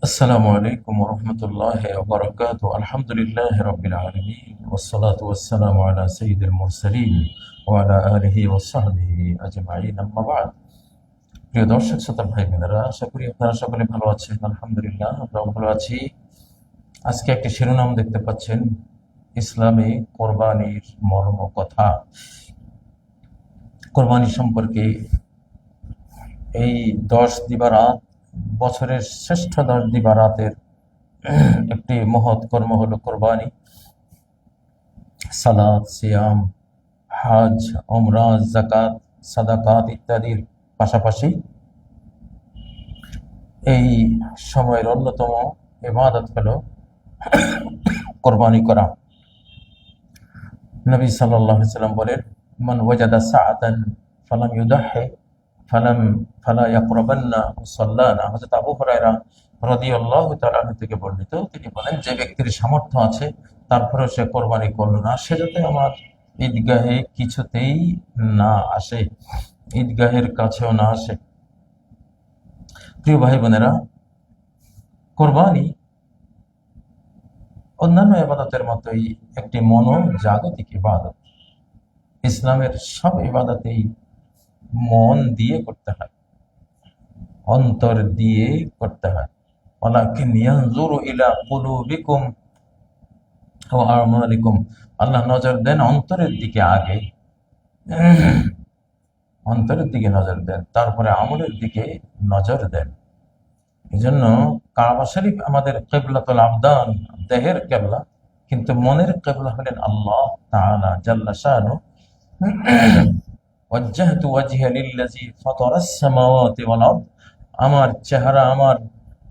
আসসালামু আলাইকুম ওরহমতুল্লাহি ওয়া বারাকাতুহু আলহামদুলিল্লাহি রাব্বিল আলামিন ওয়াসসালাতু ওয়াসসালামু আলা সাইয়্যিদিল মুরসালিন ওয়া আলা আলিহি ওয়া সাহবিহি আজমাইন আম্মা বা'দ। প্রিয় দর্শক শ্রোতা ভাই বোনেরা, আশা করি আপনারা সকলে ভালো আছেন। আলহামদুলিল্লাহ আমরাও ভালো আছি। আজকে একটি শিরোনাম দেখতে পাচ্ছেন, ইসলামে কোরবানির মর্ম কথা। কোরবানি সম্পর্কে এই 10 দিবারাত, বছরের শ্রেষ্ঠ 10 দিবারাতের একটি মহৎ কর্ম হলো কোরবানি। সালাত, সিয়াম, হজ, ওমরা, যাকাত, সাদাকাত ইত্যাদির পাশাপাশি এই সময়ের অন্যতম ইবাদত হলো কোরবানি করা। নবী সাল্লাল্লাহু আলাইহি সাল্লাম বলেন, মান ওয়াজাদা সাআতান ফালাম ইউদাহি ফালা ইয়াকরাবান্না মুসাল্লানা। হযরত আবু হুরায়রা রাদিয়াল্লাহু তাআলা আনহু থেকে বর্ণিত, তিনি বলেন, যে ব্যক্তির সামর্থ্য আছে তারপরে সে কোরবানি করলো না, সে যাতে আমার ঈদগাহে কিছুতেই না আসে, ঈদগাহের কাছেও না আসে। প্রিয় ভাই বোনেরা, কোরবানি অন্যান্য ইবাদতের মতোই একটি মনোজাগতিক ইবাদত। ইসলামের সব ইবাদতেই মন দিয়ে করতে হয়, অন্তর দিয়ে করতে হয়। ওয়ালাকিন ইয়ানজুরু ইলা কুলুবিকুম ওয়া আমালিকুম। আল্লাহ নজর দেন অন্তরের দিকে আগে, অন্তরের দিকে নজর দেন, তারপরে আমলের দিকে নজর দেন। এই জন্য কাবা শরীফ আমাদের কিবলাতুল আবদান, দেহের কিবলা, কিন্তু মনের কিবলা হলেন আল্লাহ তাআলা জাল্লা শানু। ওয়াজ্জাহতু ওয়াজহিয়া লিল্লাযী ফাতারাস সামাওয়াতি ওয়াল আরদ। আমার চেহারা, আমার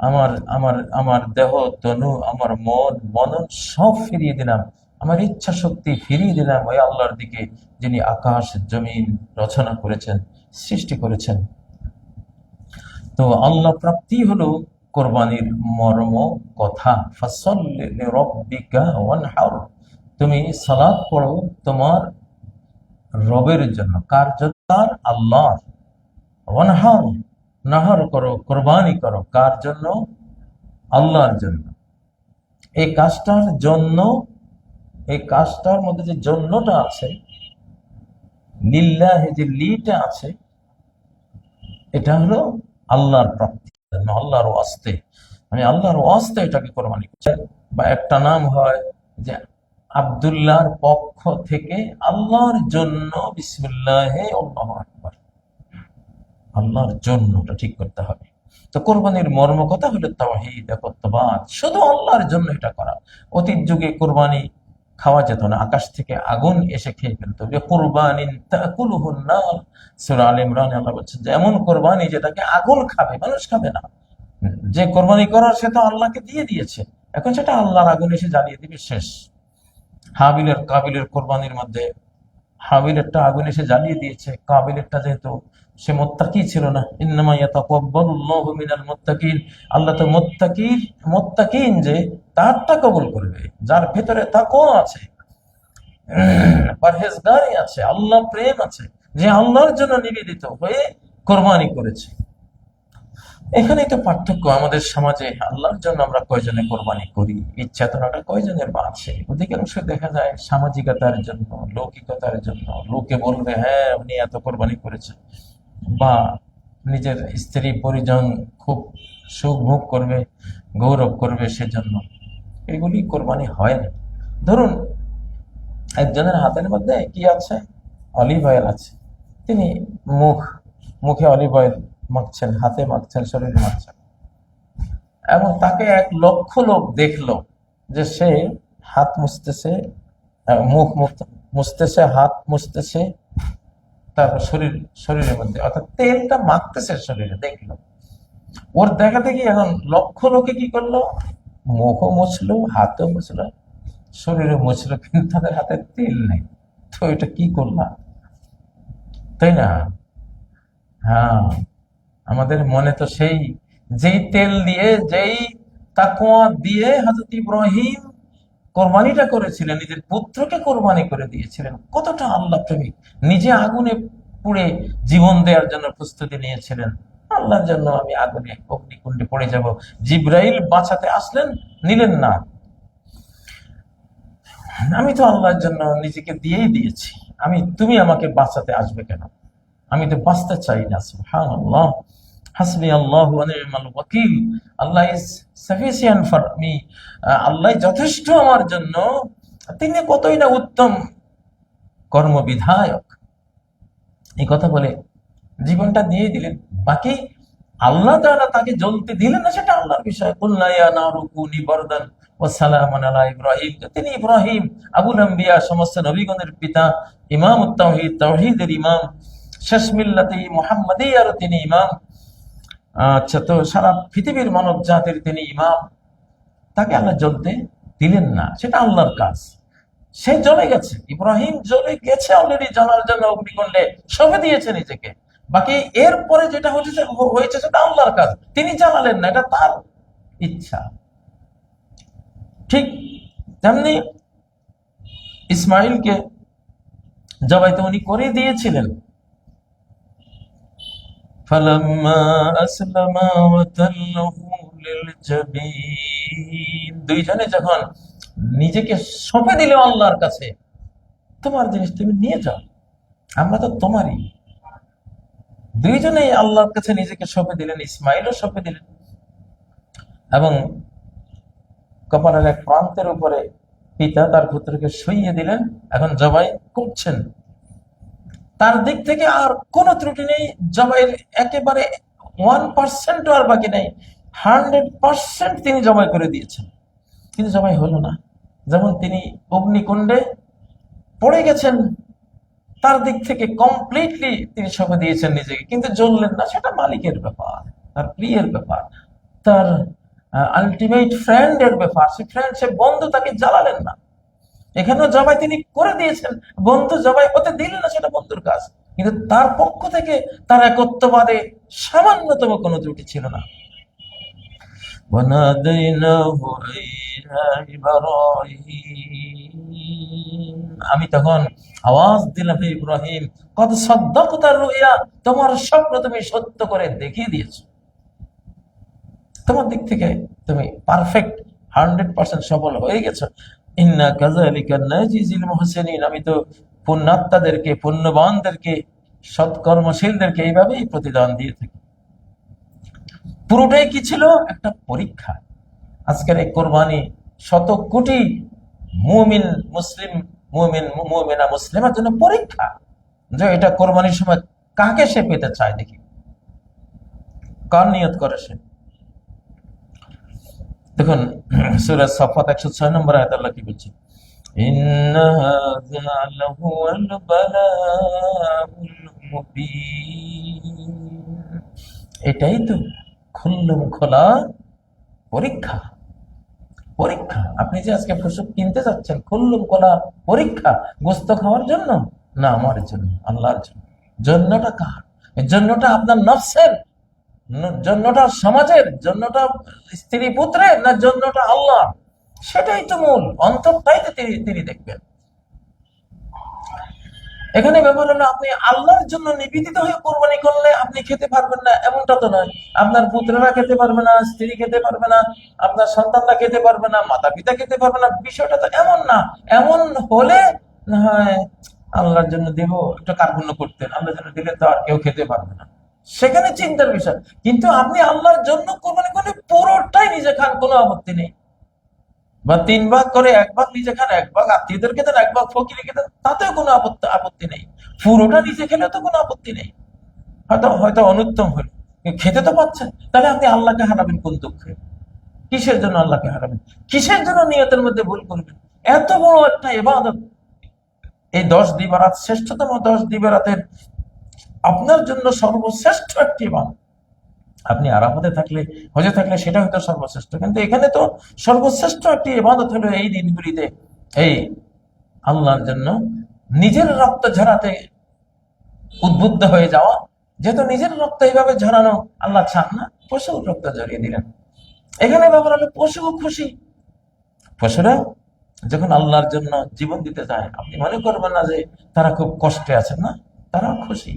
আমার আমার আমার দেহ, তনু, আমার মন, মনন সব ফিরিয়ে দিলাম, আমার ইচ্ছা শক্তি ফিরিয়ে দিলাম ওই আল্লাহর দিকে, যিনি আকাশ জমিন রচনা করেছেন, সৃষ্টি করেছেন। তো আল্লাহ প্রাপ্তি হলো কোরবানির মর্ম কথা। ফাসল্লি লিরাব্বিকা ওয়ানহার। তুমি সালাত পড়ো তোমার রবের জন্য। কার জন্য? তার আল্লাহর। ওয়ানহার, নাহার করো, কোরবানি করো। কার জন্য? আল্লাহর জন্য। এই কাজটার জন্য, এই কাজটার মধ্যে যে জন্যটা আছে, লিল্লাহি যে লিটা আছে, এটা হলো আল্লাহর প্রাপ্তি, আল্লাহর ওয়াস্তে। আমি আল্লাহর ওয়াস্তে এটাকে কোরবানি করছি। বা একটা নাম হয় যে আব্দুল্লাহর পক্ষ থেকে আল্লাহর জন্য, বিসমিল্লাহে আল্লাহু আকবার। আল্লাহর জন্যটা ঠিক করতে হবে। তো কোরবানির মর্ম কথা হলো তাওহীদ, একত্ববাদ, শুধু আল্লাহর জন্য এটা করা। অতীত যুগে কোরবানি খাওয়া যেত না, আকাশ থেকে আগুন এসে খেয়ে ফেলতো। কোরবানিন তাকুলুহুন নার। সূরা আলে ইমরানে আল্লাহ বলছেন যে এমন কোরবানি যেটাকে আগুন খাবে, মানুষ খাবে না। যে কোরবানি করার সে তো আল্লাহকে দিয়ে দিয়েছে, এখন সেটা আল্লাহর আগুন এসে জ্বালিয়ে দিবে, শেষ। হাবিলের কাবিলের কোরবানির মধ্যে হাবিলেরটা আগুন এসে জ্বালিয়ে দিয়েছে, কাবিলেরটা যেহেতু সে মুত্তাকি ছিল না, ইন্নামা ইয়াতাকাব্বালুল্লাহু মিনাল মুত্তাকিন। আল্লাহ তো মুত্তাকিন যে তারটা কবুল করবে, যার ভেতরে তাকওয়া আছে, পরহেজগারি আছে, আল্লাহ প্রেম আছে, যে আল্লাহর জন্য নিবেদিত হয়ে কোরবানি করেছে। এখানেই তো পার্থক্য আমাদের সমাজে। আল্লাহর জন্য আমরা কয়জনে কোরবানি করি, এই চেতনাটা কয়জনের আছে? অধিকাংশ দেখা যায় সামাজিকতার জন্য, লৌকিকতার জন্য। লোকে বলবে হ্যাঁ উনি এত কোরবানি করেছেন, বা নিজের স্ত্রী পরিজন খুব সুখ ভোগ করবে, গৌরব করবে, সেজন্য এগুলি কোরবানি হয় না। ধরুন একজনের হাতের মধ্যে কি আছে? অলিভ অয়েল আছে। তিনি মুখে অলিভ অয়েল মাখছেন, হাতে মাখছেন, শরীরে মাখছেন, এবং তাকে 1,00,000 লোক দেখলো যে সে হাত মুছতেছে, মুখ মুছতেছে, হাত মুছতেছে, তারপর শরীরের মধ্যে অর্থাৎ তেলটা মাখতেছে শরীরে, দেখলো। ওর দেখা দেখি এখন 1,00,000 লোকে কি করলো? মুখও মুছলো, হাতও মুছলো, শরীরে মুছলো, কিন্তু তাদের হাতে তেল নেই। তো এটা কি করলাম, তাই না? হ্যাঁ, আমাদের মনে তো সেই, যেই তেল দিয়ে, যেই তাকওয়া দিয়ে হযরত ইব্রাহিম কোরবানিটা করেছিলেন, নিজের পুত্রকে কোরবানি করে দিয়েছিলেন, কতটা আল্লাহ প্রেমিক, নিজে আগুনে পুড়ে জীবন দেওয়ার জন্য প্রস্তুতি নিয়েছিলেন। আল্লাহর জন্য আমি আগুনে অগ্নিকুণ্ডে পড়ে যাব। জিব্রাইল বাঁচাতে আসলেন, নিলেন না। আমি তো আল্লাহর জন্য নিজেকে দিয়েই দিয়েছি, তুমি আমাকে বাঁচাতে আসবে কেন? আমি তো বাঁচতে চাই না। সুবহানাল্লাহ। হাসবি আল্লাহু ওয়া নি'মাল ওয়াকিল। আল্লাহ ইজ সাফিসিয়েন্ট ফর মি। আল্লাহ যথেষ্ট আমার জন্য। তিনি কতই না উত্তম কর্মবিধায়ক। এই কথা বলে জীবনটা দিয়ে দিলেন। বাকি আল্লাহ তাআলা তাকে জ্বলতে দিলেন না, সেটা আল্লাহর বিষয়। কুল্লা ইয়া নারু কুনি বারদান ওয়া সালামান আলা ইব্রাহিম। তিনি ইব্রাহিম আবুল আম্বিয়া, সমস্ত নবীগণের পিতা, ইমামুত তাওহীদ, তাওহীদের ইমাম, শেষ মিল্লাতে মুহাম্মাদিয়ারও তিনি ইমাম। আচ্ছা, তো সারা পৃথিবীর মানব জাতির তিনি ইমাম। তাকে আল্লাহ জ্বলতে দিলেন না, সেটা আল্লাহর কাজ। সে জ্বলে গেছে, ইব্রাহিম জ্বলে গেছে অলরেডি, জ্বলার জন্য অগ্নিকুণ্ডে সঁপে দিয়েছে নিজেকে। বাকি এরপরে যেটা হয়েছে সেটা আল্লাহর কাজ, তিনি জ্বালালেন না, এটা তার ইচ্ছা। ঠিক তেমনি ইসমাইলকে জবাই তো উনি করে দিয়েছিলেন। ফালাম্মা আসলামা ওয়া তাল্লাহু লিল জাবিন। দুইজনে যখন নিজেকে সঁপে দিল আল্লাহর কাছে, তোমার জিনিস তুমি নিয়ে যাও, আমরা তো তোমারই। দুইজনেই আল্লাহর কাছে নিজেকে সঁপে দিলেন, ইসমাইলও সঁপে দিলেন। এবং কপালের এক প্রান্তের উপরে পিতা তার পুত্রকে শুইয়ে দিলেন, এখন জবাই করছেন। তার দিক থেকে আর কোনো ত্রুটি নেই, জবাইয়ের একেবারে 1% আর বাকি নেই, 100% তিনি জবাই করে দিয়েছেন। কিন্তু জবাই হলো না। যেমন তিনি অগ্নিকুণ্ডে পড়ে গেছেন, তার দিক থেকে কমপ্লিটলি তিনি সঁপে দিয়েছেন নিজেকে, কিন্তু জ্বললেন না। সেটা মালিকের ব্যাপার, তার প্রিয়ের ব্যাপার, তার আলটিমেট ফ্রেন্ডের ব্যাপার। সে বন্ধু, তাকে জ্বালালেন না। এখানেও জবাই তিনি করে দিয়েছেন, বন্ধু জবাই হতে দিলেন না, সেটা বন্ধুর কাজ। কিন্তু তার পক্ষ থেকে তার একত্ববাদে সামান্যতম কোনো ত্রুটি ছিল না। আমি তখন আওয়াজ দিলাম, হে ইব্রাহিম, কদ সাদ্দাকতা রুইয়া, তোমার স্বপ্ন তুমি সত্য করে দেখিয়ে দিয়েছো। তোমার দিক থেকে তুমি পারফেক্ট 100% সফল হয়ে গেছো। ইন্না কাযালিকা নাজিজিল মুহসিনিন। আমি তো পুণ্যাত্মাদেরকে, পুণ্যবানদেরকে, সৎকর্মশীলদেরকে এইভাবেই প্রতিদান দিয়ে থাকি। পুরোটাই কি ছিল? একটা পরীক্ষা। আজকের এই কোরবানি শত কোটি মুমিন, মুসলিম মুমিনা মুসলিমের জন্য পরীক্ষা, যে এটা কোরবানির সময় কাকে সে পেতে চায়, দেখি কার নিয়ত করে সে। দেখুন সূরা সাফাত 106 নম্বর আয়াত আল্লাহ কি বলছে? ইন্না হাযা লাহুয়াল বালাউল মুবিন। এটাই তো খুল্লুম খোলা পরীক্ষা। পরীক্ষা। আপনি যে আজকে পশু কিনতে যাচ্ছেন, খুল্লুম খোলা পরীক্ষা। গোস্ত খাওয়ার জন্য না, আমার জন্য, আল্লাহর জন্য। জন্যটা কার? জন্যটা আপনার নফসের, জন্যটা সমাজের, জন্যটা স্ত্রী পুত্রের, না জন্যটা আল্লাহ? সেটাই তো মূল, অন্তরটাই তো তিনি দেখবেন। এখানে ব্যাপার হলো, আপনি আল্লাহর জন্য নিবেদিত হয়ে কোরবানি করলে আপনি খেতে পারবেন না, এমনটা তো নয়। আপনার পুত্ররা খেতে পারবে না, স্ত্রী খেতে পারবে না, আপনার সন্তানরা খেতে পারবে না, মাতা পিতা খেতে পারবে না। বিষয়টা তো এমন না। এমন হলে না হয় আল্লাহর জন্য দেব, একটা কার্পণ্য করতেন, আল্লাহর জন্য দিলে তো আর কেউ খেতে পারবে না, সেখানে চিন্তার বিষয়। কিন্তু আপনি আল্লাহর জন্য কোরবানি করলে পুরোটাই নিজে খান, কোনো আপত্তি নেই। বা 3 ভাগ করে 1 ভাগ নিজে খান, 1 ভাগ আত্মীয়দেরকে দেন, 1 ভাগ ফকিরকে দেন, তাতেও কোনো আপত্তি নেই। পুরোটা নিজে খেলে তো কোনো আপত্তি নেই। হয়তো অনুত্তম হলো, খেতে তো পাচ্ছেন। তাহলে আপনি আল্লাহকে হারাবেন কোন দুঃখে? কিসের জন্য আল্লাহকে হারাবেন? কিসের জন্য নিয়তের মধ্যে ভুল করবেন? এত বড় একটা ইবাদত, এই 10 দিবারাত, শ্রেষ্ঠতম 10 দিবারাতের আপনার জন্য সর্বশ্রেষ্ঠ একটি ইবাদত। আপনি আরাফাতে থাকলে, হজে থাকলে সেটা হয়তো সর্বশ্রেষ্ঠ, কিন্তু এখানে তো সর্বশ্রেষ্ঠ একটি ইবাদত হলো এই দিনগুলিতে এই আল্লাহর জন্য নিজের রক্ত ঝরাতে উদ্বুদ্ধ হয়ে যাওয়া। যেহেতু নিজের রক্ত এইভাবে ঝরানো আল্লাহ চান না, পশুর রক্ত ঝরিয়ে দিলেন। এখানে ব্যাপার হলো পশুও খুশি। পশুরা যখন আল্লাহর জন্য জীবন দিতে যায়, আপনি মনে করবেন না যে তারা খুব কষ্টে আছেন, না, তারা খুশি।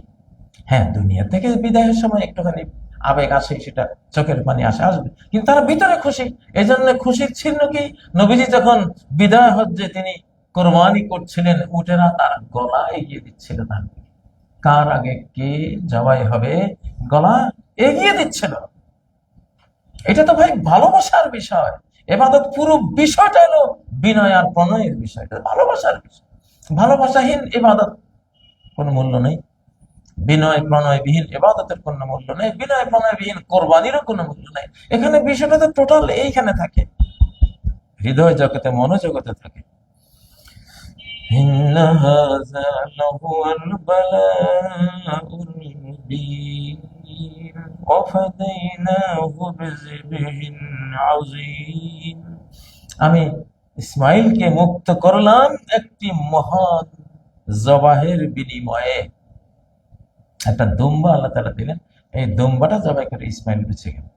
হ্যাঁ, দুনিয়া থেকে বিদায়ের সময় একটুখানি আবেগ আসে, সেটা চোখের পানি আসবে, কিন্তু তারা ভিতরে খুশি। এই জন্য খুশির চিহ্ন কি, নবীজি যখন বিদায় হজ্জে তিনি কোরবানি করছিলেন, উটেরা তার গলা এগিয়ে দিচ্ছিল, তার কার আগে কে জবাই হবে গলা এগিয়ে দিচ্ছিল। এটা তো ভাই ভালোবাসার বিষয়। এবাদত পুরো বিষয়টা হলো বিনয় আর প্রণয়ের বিষয়, এটা ভালোবাসার বিষয়। ভালোবাসাহীন ইবাদত কোনো মূল্য নেই, বিনয় প্রণয় বিহীন ইবাদতের কোনো মূল্য নেই, বিনয় প্রণয় বিহীন কোরবানিরও কোনো মূল্য নেই। এখানে বিষয়টা তো টোটাল এইখানে থাকে, হৃদয় জগতে, মনোজগতে থাকে। إن هذا لهو البلاء المبين وفديناه بذبح عظيم। আমি ইসমাইলকে মুক্ত করলাম একটি মহান জবাহের বিনিময়ে। একটা দুম্বা আল্লাহ তাআলা দিলেন, এই দুম্বাটা জবাই করে ইসমাইল বেঁচে গেল।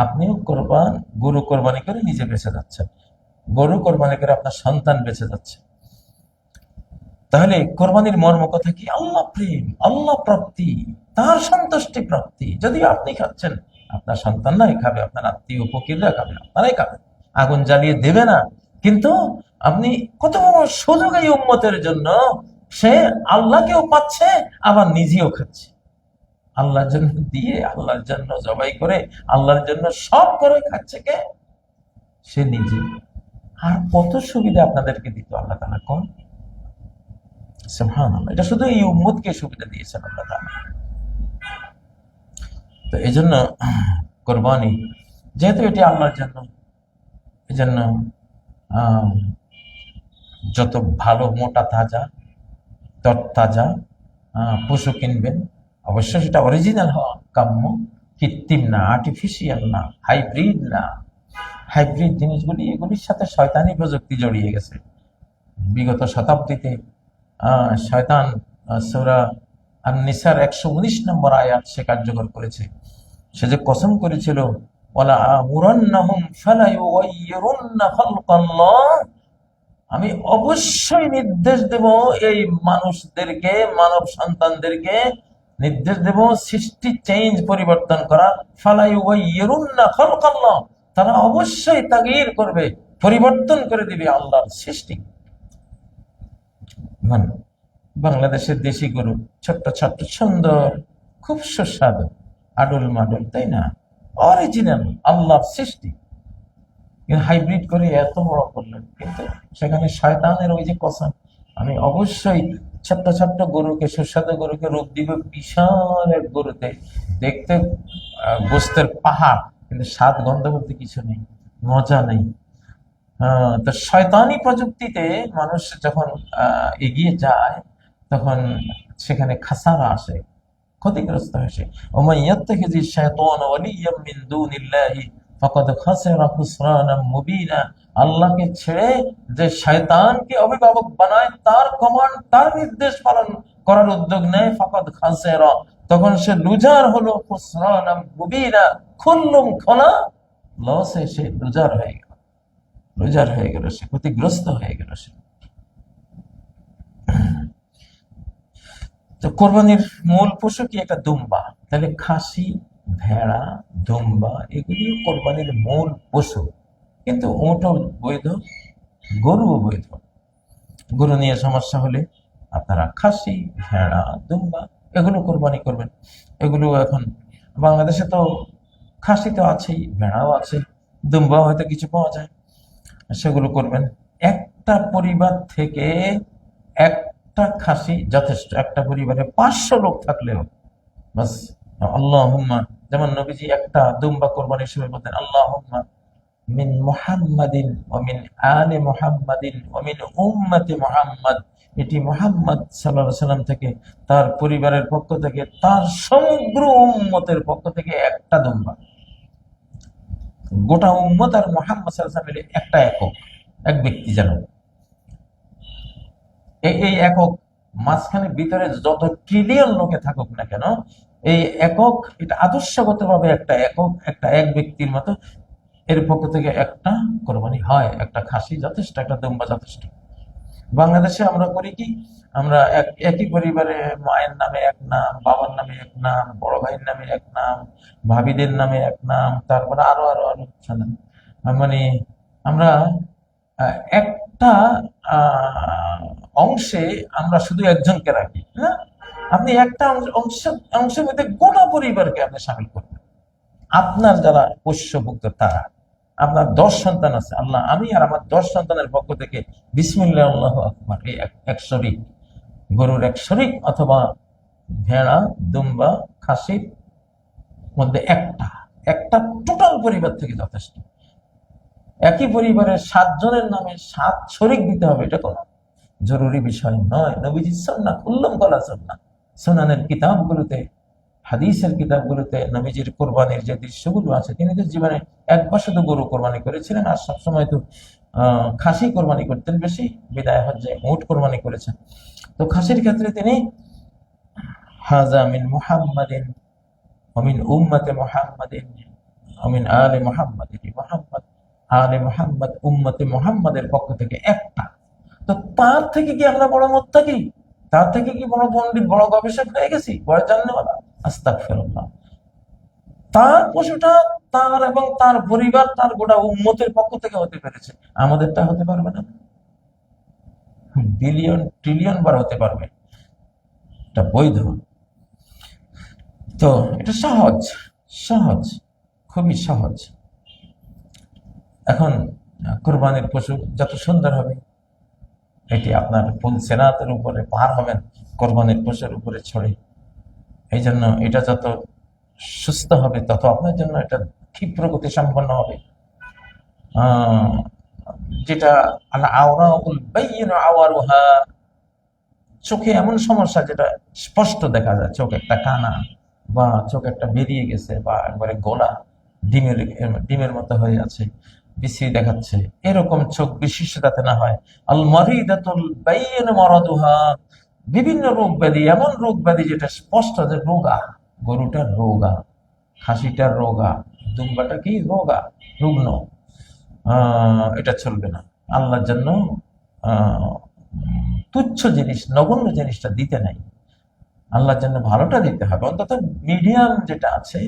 আপনিও গরু কোরবানি করে নিজে বেঁচে যাচ্ছেন, গরু কোরবানি করে আপনার সন্তান বেঁচে যাচ্ছে। তাহলে কোরবানির মর্ম কথা কি? আল্লাহ প্রেম, আল্লাহ প্রাপ্তি, তার সন্তুষ্টি প্রাপ্তি। যদি আপনি খাচ্ছেন, আপনার সন্তানরাই খাবে, আপনার আত্মীয় ফকিররা খাবে, আপনারাই খাবে, আগুন জ্বালিয়ে দেবে না। কিন্তু আপনি কত বড় সুযোগ এই উম্মতের জন্য, সে আল্লাহকেও পাচ্ছে আবার নিজেও খাচ্ছে। আল্লাহর জন্য দিয়ে, আল্লাহর জন্য জবাই করে, আল্লাহর জন্য সব করে খাচ্ছে কে? সে নিজে। আর কত সুবিধা আপনাদেরকে দিত আল্লাহ তাআলা, কোন সুবহানাল্লাহ। এটা শুধু এই উম্মতকে সুবিধা দিয়েছেন আল্লাহ তাআলা। তো এই জন্য কোরবানি যেহেতু এটি আল্লাহর জন্য, এই জন্য যত ভালো মোটা তাজা তরতাজা পশু কিনবেন, অবশ্যই সেটা অরিজিনাল হওয়া কাম্য, কৃত্রিম না, আর্টিফিশিয়াল না, হাইব্রিড না। হাইব্রিড জিনিসগুলি, এগুলির সাথে শয়তানি প্রযুক্তি জড়িয়ে গেছে। বিগত শতাব্দীতে শয়তান সূরা আন-নিসার 119 নম্বর আয়াত সে কার্যকর করেছে। সে যে কসম করেছিল, ওয়ালা আমুরান্নাহুম ফালা ইউগাইয়িরুন্না খালকাল্লাহ, আমি অবশ্যই নির্দেশ দেব এই মানুষদেরকে, মানব সন্তানদেরকে নির্দেশ দেব সৃষ্টি চেঞ্জ, পরিবর্তন করা। ফালা ইউগাইয়িরুন্না খালকাল্লাহ, তারা অবশ্যই তাগয়ীর করবে, পরিবর্তন করে দিবে আল্লাহর সৃষ্টি। বাংলাদেশের দেশি গরু ছোট্ট ছোট্ট সুন্দর, খুব সুস্বাদু, আডল মাডল, তাই না? অরিজিনাল আল্লাহর সৃষ্টি, হাইব্রিড করে এত বড় করলেন। কিন্তু সেখানে শয়তানের ওই যে কসম, আমি অবশ্যই ছোট্ট ছোট্ট গরুকে, সুস্বাদু গরুকে রূপ দিব বিশাল এক গরুতে, দেখতে গোস্তের পাহাড়, কিন্তু স্বাদ গন্ধ বলতে কিছু নেই, মজা নেই। তো শয়তানি প্রযুক্তিতে মানুষ যখন এগিয়ে যায়, তখন সেখানে খাসারা আসে, ক্ষতিগ্রস্ত হয়েছে। ওমান ইয়াত্তাখিযিশ শাইতানা ওয়ালিয়্যাম মিন দুনিল্লাহি ফাকাদ খাসিরা খুসরানাম মুবিনা। আল্লাহকে ছেড়ে যে শয়তানকে অভিভাবক বানায়, তার কমান্ড, তার নির্দেশ পালন করার উদ্যোগ নেয়, ফাকাদ খাসিরা, তখন সে লুজার হলো, খুসরানাম মুবিনা, খুল্লুম খোলা লসে সে লুজার হয়ে গেল, লুজার হয়ে গেল, সে ক্ষতিগ্রস্ত হয়ে গেল সে। তো কোরবানির মূল পশু কি? একটা দুম্বা। তাহলে খাসি, ভেড়া, দুম্বা এগুলিও কোরবানির মূল পশু। কিন্তু উটও বৈধ, গরুও বৈধ। গরু নিয়ে সমস্যা হলে আপনারা খাসি, ভেড়া, দুম্বা এগুলো কোরবানি করবেন। এগুলো এখন বাংলাদেশে তো খাসি তো আছেই, ভেড়াও আছে, দুম্বাও হয়তো কিছু পাওয়া যায়, সেগুলো করবেন। একটা পরিবার থেকে একটা খাসি যথেষ্ট। একটা পরিবারে 500 লোক থাকলেও বাস। আল্লাহুম্মা, যেমন নবীজি একটা দুম্বা কোরবানির সময় বলতেন, আল্লাহুম্মা মিন মুহাম্মাদিন ওয়া মিন আলি মুহাম্মাদিন ওয়া মিন উম্মতি মুহাম্মাদ। এটি মুহাম্মদ সাল্লাল্লাহু আলাইহি সাল্লাম থেকে, তার পরিবারের পক্ষ থেকে, তার সমগ্র উম্মতের পক্ষ থেকে একটা দুম্বা। গোটা উম্মত আর মুহাম্মদ সাল্লাল্লাহু আলাইহি মিলে একটা একক, এক ব্যক্তি যেন। এই একক, মাঝখানে ভিতরে যত ট্রিলিয়ন লোকে থাকুক না কেন, এই একক, এটা আদর্শগত ভাবে একটা একক, একটা এক ব্যক্তির মতো, এর পক্ষ থেকে একটা কোরবানি হয়। একটা খাসি যথেষ্ট, একটা দুম্বা যথেষ্ট। বাংলাদেশে আমরা করি কি, আমরা একই পরিবারে মায়ের নামে এক নাম, বাবার নামে এক নাম, বড় ভাইয়ের নামে এক নাম, ভাবিদের নামে এক নাম, তারপরে আরো আরো আরো নাম। মানে আমরা একটা আহ, অংশে আমরা শুধু একজনকে রাখি, হ্যাঁ। আপনি একটা অংশের মধ্যে গোটা পরিবারকে আপনি সামিল করবেন। আপনার যারা পোষ্যভুক্ত তারা, আপনার 10 সন্তান আছে, আল্লাহ আমি আর আমার 10 সন্তানের পক্ষ থেকে বিসমিল্লাহ আল্লাহু আকবার, এই এক শরীক, গরুর এক শরীক, অথবা ভেড়া, দুম্বা, খাসির মধ্যে একটা একটা টোটাল পরিবার থেকে যথেষ্ট। একই পরিবারের 7 জনের নামে 7 শরীক দিতে হবে, এটা কোনো জরুরি বিষয় নয়। নবীজি সুন্নাহ উল্লম করা সুন্নাহ, সুনানের কিতাবগুলোতে, হাদিসের কিতাবগুলোতে নবীজির কোরবানির যে দৃশ্যগুলো আছে, তিনি তো জীবনে একবার শুধু গরু কোরবানি করেছিলেন, আর সবসময় তো খাসি কোরবানি করতেন বেশি, বিদায় হজ্জে উট কোরবানি করেছেন। তো খাসির ক্ষেত্রে তিনি হাজা মিন মুহাম্মাদিন ওমিন উম্মতে মুহাম্মাদিন ওমিন আলে মুহাম্মাদিন, মুহাম্মদ আলে মুহাম্মদ উম্মতে মুহাম্মাদের পক্ষ থেকে একটা। তো তার থেকে কি আমরা বড় মুত্তাকি, তার থেকে কি বড় পণ্ডিত, বড় গবেষক হয়ে গেছি, বড় জাননেওয়ালা? আস্তাগফিরুল্লাহ। তার পশুটা তার এবং তার পরিবার, তার গোটা উম্মতের পক্ষ থেকে হতে পেরেছে, আমাদেরটা হতে পারবে না? বিলিয়ন ট্রিলিয়ন বার হতে পারবে, এটা বৈধ। তো এটা সহজ, সহজ, খুবই সহজ। এখন কোরবানির পশু যত সুন্দর হবে, এটি আপনার ফুল সেরাতের উপরে পার হবেন কোরবানির পশুর উপরে ছড়ে। এই জন্য এটা যত সুস্থ হবে, তত আপনার জন্য এটা ক্ষিপ্র গতি সম্পন্ন হবে। যেটা চোখে এমন সমস্যা যেটা স্পষ্ট দেখা যায়, চোখ একটা কানা, বা চোখ একটা বেরিয়ে গেছে, বা একবারে গোলা ডিমের ডিমের মতো হয়ে আছে, বিশ্রী দেখাচ্ছে, এরকম চোখ বিশিষ্ট যাতে না হয়। আল মারিদাতুল বাইয়িন মারাদুহা, বিভিন্ন রোগ ব্যাধি, এমন রোগ ব্যাধি যেটা স্পষ্ট যে রোগা, গরুটার রোগা, খাসিটার রোগা, দুম্বাটা কি রোগা, রুগ্ন, এটা চলবে না। আল্লাহর জন্য তুচ্ছ জিনিস, নগণ্য জিনিসটা দিতে নাই, আল্লাহর জন্য ভালোটা দিতে হবে। অন্তত মিডিয়াম যেটা আছে,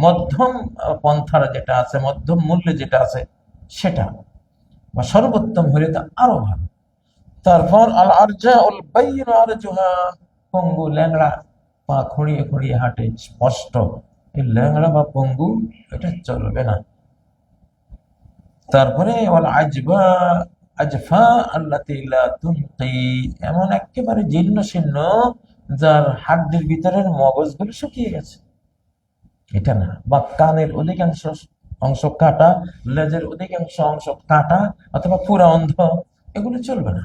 মধ্যম পন্থার যেটা আছে, মধ্যম মূল্যে যেটা আছে সেটা, বা সর্বোত্তম হলে তো আরো ভালো। তারপর আল আরজা উল বাইয়িন আরজুহা, পঙ্গু ল্যাংড়া, পা খুঁড়িয়ে খুঁড়িয়ে হাঁটে, স্পষ্ট, এই ল্যাংড়া বা পঙ্গু এটা চলবে না। তারপরে আজবা আজফা আল্লাতী লা তুনকি, এমন একেবারে জীর্ণ শীর্ণ যার হাড্ডির ভিতরের মগজগুলো শুকিয়ে গেছে, এটা না। বা কানের অধিকাংশ অংশ কাটা, লেজের অধিকাংশ অংশ কাটা, অথবা পুরা অন্ধ, এগুলো চলবে না।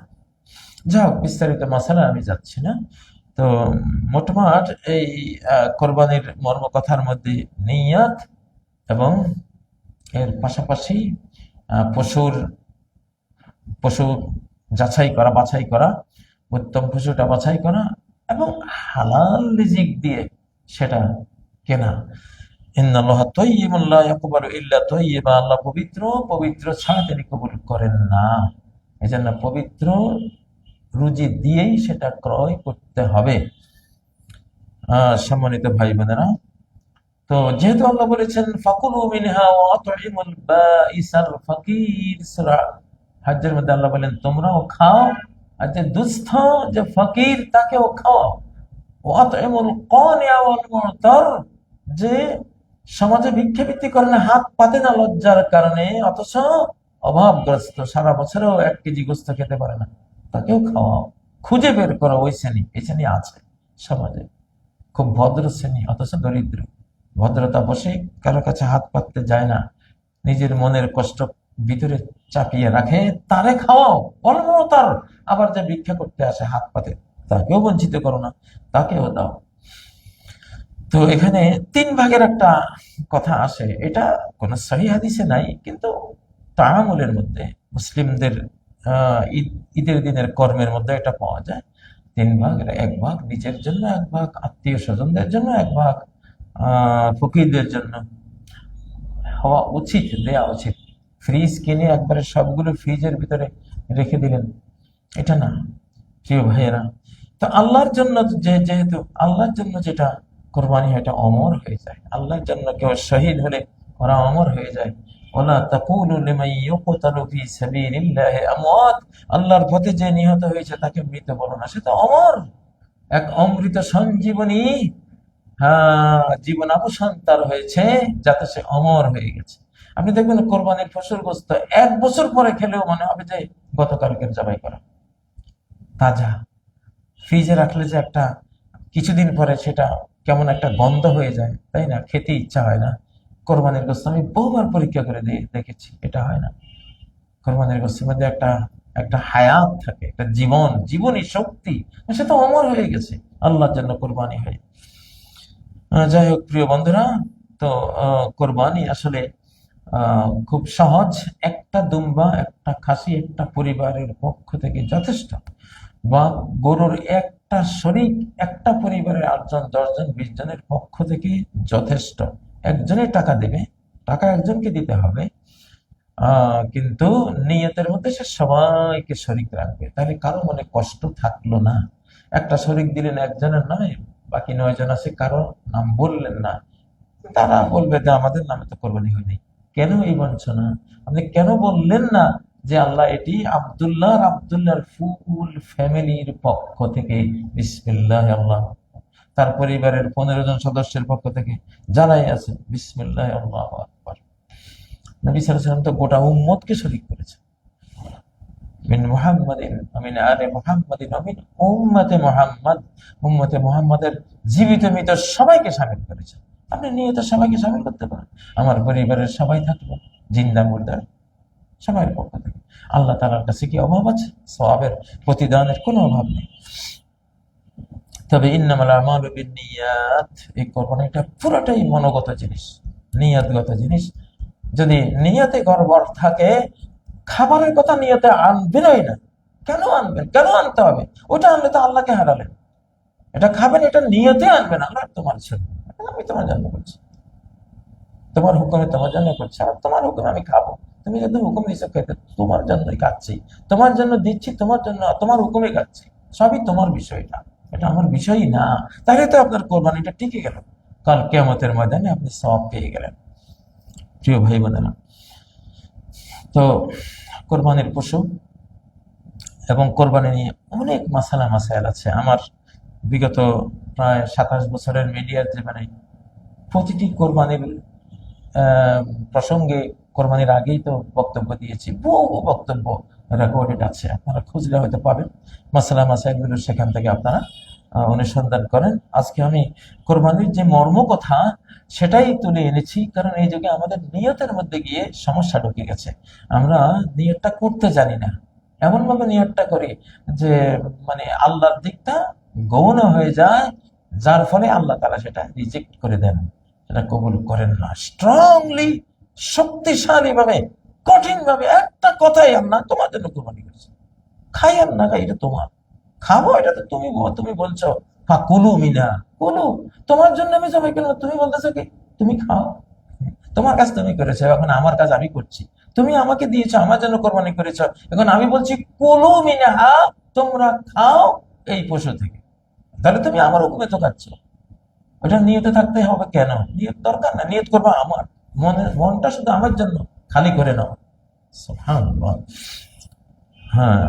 যাই হোক, বিস্তারিত মাসালা আমি যাচ্ছি না। তো মোটমাট এই কোরবানির মর্মকথার মধ্যে নিয়াত এবং এর পাশাপাশি পশু যাচাই করা, বাছাই করা, উত্তম পশুটা বাছাই করা, এবং হালাল রিজিক দিয়ে সেটা কেনা। ইন্নাল্লাহা তাইয়্যিবুন লা ইয়াকবালু ইল্লা তাইয়্যিবা, আল্লাহ পবিত্র, পবিত্র ছাড়া তিনি কবুল করেন না। এজন্য পবিত্র রুজি দিয়েই সেটা ক্রয় করতে হবে। সম্মানিত ভাই বোনেরা, তো যেহেতু আল্লাহ বলেছেন ফাকুলু মিনহা ওয়া আতইমুল বাঈসাল ফাকির, সূরা হজ্জের মধ্যে আল্লাহ বলেন তোমরাও খাও, আর যে দুস্থ, যে ফকির, তাকেও খাওয়াও। ওয়া আতইমুল কানিআ ওয়াল মু'তার, যে সমাজে ভিক্ষাবৃত্তি করে না, হাত পাতে না লজ্জার কারণে, অথচ অভাবগ্রস্ত, সারা বছরেও 1 কেজি গোস্ত খেতে পারে না, তাকেও খাওয়াও। খুঁজে বের করো ওই শ্রেণী, এই শ্রেণী আছে সমাজে, খুব ভদ্র শ্রেণী অথচ দরিদ্র, ভদ্রতা বসে কারো কাছে হাত পাততে যায় না, নিজের মনের কষ্ট ভিতরে চাপিয়ে রাখে, তারে খাওয়াও। তার আবার যে ভিক্ষা করতে আসে হাত পাতে, তাকেও বঞ্চিত করো না, তাকেও দাও। তো এখানে 3 ভাগের একটা কথা আসে, এটা কোন সহিহ হাদিসে নাই, কিন্তু তাআমুলের মধ্যে, মুসলিমদের ঈদের দিনের কর্মের মধ্যে এটা পাওয়া যায়। 3 ভাগের 1 ভাগ নিজের জন্য, 1 ভাগ আত্মীয় স্বজনদের জন্য, 1 ভাগ ফকিরদের জন্য হওয়া উচিত, দেয়া উচিত। ফ্রিজ কিনে একবারে সবগুলো ফ্রিজের ভিতরে রেখে দিলেন, এটা না প্রিয় ভাইয়েরা। তো আল্লাহর জন্য যেহেতু আল্লাহর জন্য যেটা কোরবানি হয় এটা অমর হয়ে যায়। আল্লাহর জন্য কেউ শহীদ হলে ওরা অমর হয়ে যায়। ওয়ালা তাকুলু লিমান ইউকতালু ফি সাবিলিল্লাহি আমওয়াত, আল্লাহর পথে যে নিহত হয়েছে তাকে মৃত বলো না, সে তো অমর, এক অমৃত সঞ্জীবনী, হ্যাঁ, জীবনাবসান তার হয়েছে, যাতে সে অমর হয়ে গেছে। আপনি দেখবেন কোরবানির ফসল গোস্ত 1 বছর পরে খেলেও মনে হবে যে গতকালকের জবাই করা, তাজা। ফ্রিজে রাখলে যে একটা কিছুদিন পরে সেটা কেমন একটা গন্ধ হয়ে যায়, তাই না, খেতে ইচ্ছা হয় না। কোরবানির গোস্ত আমি বহুবার পরীক্ষা করে দেখেছি, এটা হয় না। কোরবানির গোস্তের মধ্যে একটা একটা হায়াত থাকে, একটা জীবনী শক্তি, সে তো অমর হয়ে গেছে আল্লাহর জন্য কোরবানি হয়। যাই হোক প্রিয় বন্ধুরা, তো কোরবানি আসলে খুব সহজ। একটা দুম্বা, একটা খাসি, একটা পরিবারের পক্ষ থেকে যথেষ্ট। বা গরুর একটা শরীক একটা পরিবারের 8 জন 10 জন 20 জনের পক্ষ থেকে যথেষ্ট। একজনই টাকা দেবে, টাকা একজনকে দিতে হবে, কিন্তু নিয়তের মধ্যে সে সবাইকে শরিক রাখবে, তাহলে কারো মনে কষ্ট থাকলো না। একটা শরিক দিলেন একজনের নামে, বাকি 9 জন আছে কারো নাম বললেন না, তারা বলবে যে আমাদের নামে তো কোরবানি হয়নি। কেন এই বঞ্চনা? আপনি কেন বললেন না যে আল্লাহ এটি আব্দুল্লাহ আর আব্দুল্লাহর ফুল ফ্যামিলির পক্ষ থেকে বিসমিল্লাহ আল্লাহ, তার পরিবারের 15 জন সদস্যের পক্ষ থেকে যারাই আছে বিসমিল্লাহ আল্লাহ আকবার। নবী সাল্লাল্লাহু আলাইহি ওয়াসাল্লাম তো গোটা উম্মতকে শরীক করেছেন। মিন মুহাম্মাদিন আমিন আলে মুহাম্মাদিন আমিন উম্মতে মুহাম্মদ, উম্মতে মুহাম্মাদের জীবিত মৃত সবাইকে শামিল করেছেন। আপনি নিয়ত সবাইকে শামিল করতে পারেন, আমার পরিবারের সবাই থাকলো, জিন্দা মুর্দা সবার পক্ষ থেকে। আল্লাহ তাআলার কাছে কি অভাব আছে? সওয়াবের প্রতিদানের কোনো অভাব নেই। তবে ইন্নামাল আমালু বিন্নিয়াত, এই কোরবানিটা পুরোটাই মনোগত জিনিস, নিয়তগত জিনিস। যদি নিয়তে গড়বড় থাকে, খাবারের কথা নিয়তে আনবেনই না। কেন আনবেন? কেন আনতে হবে? ওটা আনলে তো আল্লাহকে হারালেন। এটা খাবেন, এটা নিয়তে আনবেন, আল্লাহ তোমার জন্য, আমি তোমার জন্য করছি, তোমার হুকুমে তোমার জন্য করছি, আর তোমার হুকুমে আমি খাবো। তুমি যদি হুকুম দিচ্ছ খেতে, তোমার জন্যই খাচ্ছি, তোমার জন্য দিচ্ছি, তোমার জন্য, তোমার হুকুমে খাচ্ছি, সবই তোমার বিষয়টা, এটা আমার বিষয়ই না। তাহলে তো আপনার কোরবানিটা টিকে গেল, কাল কিয়ামতের ময়দানে আপনি সওয়াব পেয়ে গেলেন। প্রিয় ভাই বোনেরা, তো কোরবানির পশু এবং কোরবানি নিয়ে অনেক মাসালা মাসাইল আছে। আমার বিগত প্রায় 27 বছরের মিডিয়ার জীবনে প্রতিটি কোরবানির প্রসঙ্গে, কোরবানির আগেই তো বক্তব্য দিয়েছি, বহু বক্তব্য রেকর্ডেড আছে, আপনারা খুঁজলে হয়তো পাবেন মাসালা মাসাইলগুলো, সেখান থেকে আপনারা অনুসন্ধান করেন। আজকে আমি কোরবানির যে মর্ম কথা সেটাই তুলে এনেছি, কারণ এই যুগে আমাদের নিয়তের মধ্যে গিয়ে সমস্যা ঢুকে গেছে। আমরা নিয়তটা করতে জানি না, এমন ভাবে নিয়তটা করি যে মানে আল্লাহর দিকটা গৌণ হয়ে যায়, যার ফলে আল্লাহ তাআলা সেটা রিজেক্ট করে দেন, সেটা কবুল করেন না। স্ট্রংলি, শক্তিশালী ভাবে, কঠিন ভাবে একটা কথাই, আল্লাহ তোমার জন্য কোরবানি করেছে, খাই আর না খাই এটা তোমার, খাবো এটা তো তুমি বলছো, কুলু মিনা কুলু, তোমার জন্য আমি জবাই করলাম, তুমি বলতেছো কি তুমি খাও, তোমার কাজ তুমি করেছো, এখন আমার কাজ আমি করছি, তুমি আমাকে দিয়েছো, আমার জন্য কোরবানি করেছো, এখন আমি বলছি কুলু মিনাহা, তোমরা খাও এই পশু থেকে, তাহলে তুমি আমার হুকুমে তো খাচ্ছ। ওটা নিয়তে থাকতে হবে। কেন নিয়ত দরকার না, নিয়ত করবো আমার মনটা শুধু আমার জন্য খালি করে নাও। সুবহানাল্লাহ। হ্যাঁ,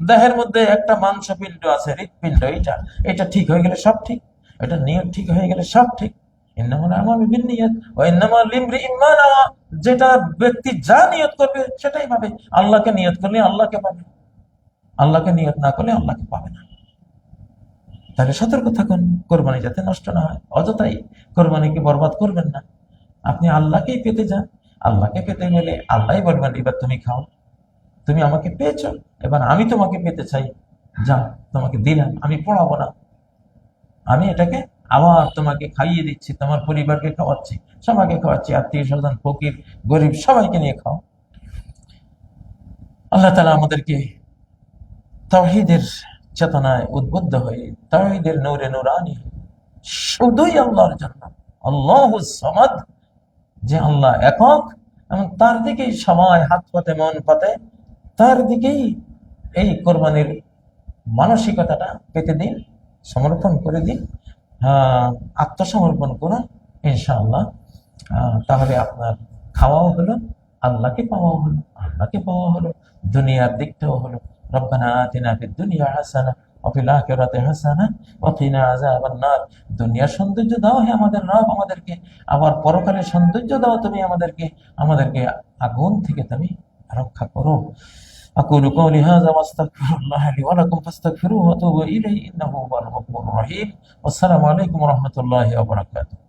দেহের মধ্যে একটা মাংসপিণ্ড আছে, হৃৎপিণ্ড, এটা এটা ঠিক হয়ে গেলে সব ঠিক, এটা নিয়ত ঠিক হয়ে গেলে সব ঠিক। যেটা ব্যক্তি যা নিয়ত করবে সেটাই পাবে। আল্লাহকে নিয়ত করলে আল্লাহকে পাবে, আল্লাহকে নিয়ত না করলে আল্লাহকে পাবে না। তাহলে সতর্ক থাকুন, কোরবানি যাতে নষ্ট না হয়। অযথাই কোরবানিকে বরবাদ করবেন না, আপনি আল্লাহকেই পেতে যান। আল্লাহকে পেতে গেলে আল্লাহ বলবেন এবার তুমি খাও, তুমি আমাকে পেয়েছো, এবার আমি তোমাকে পেতে চাই, যা তোমাকে দিলাম, আমি পড়াবো না, আমি এটাকে আবার তোমাকে খাইয়ে দিচ্ছি, তোমার পরিবারকে খাওয়াচ্ছি, সবাইকে খাওয়াচ্ছি, আত্মীয় স্বজন ফকির গরিব সবাইকে নিয়ে খাও। আল্লাহ তাআলা আমাদেরকে তাওহীদের চেতনায় উদ্বুদ্ধ হয়ে, তাওহীদের নূরে নূরানি, শুধুই আল্লাহর জন্য, আল্লাহুস সামাদ, যে আল্লাহ একক, এবং তার দিকেই সময় হাত পাতে মন পাতে, তার দিকেই এই কোরবানির মানসিকতাটা পেতে দিন, সমর্পণ করে দিন, আত্মসমর্পণ করুন। ইনশাআল্লাহ তাহলে আপনার খাওয়াও হলো, আল্লাহকে পাওয়াও হলো, আল্লাহকে পাওয়া হলো, দুনিয়ার দিকটাও হলো। রব্বানা আতিনা ফিদ দুনিয়া হাসানা ওয়া ফিল আখিরাতি হাসানা ওয়া কিনা আযাবান নার। দুনিয়ার সৌন্দর্য দাও হে আমাদের রব আমাদেরকে, আবার পরকালের সৌন্দর্য দাও তুমি আমাদেরকে, আমাদেরকে আগুন থেকে তুমি রক্ষা করো। أقول قولي هذا وأستغفر الله لي ولكم فاستغفروه وتوبوا إليه إنه هو الغفور الرحيم والسلام عليكم ورحمة الله وبركاته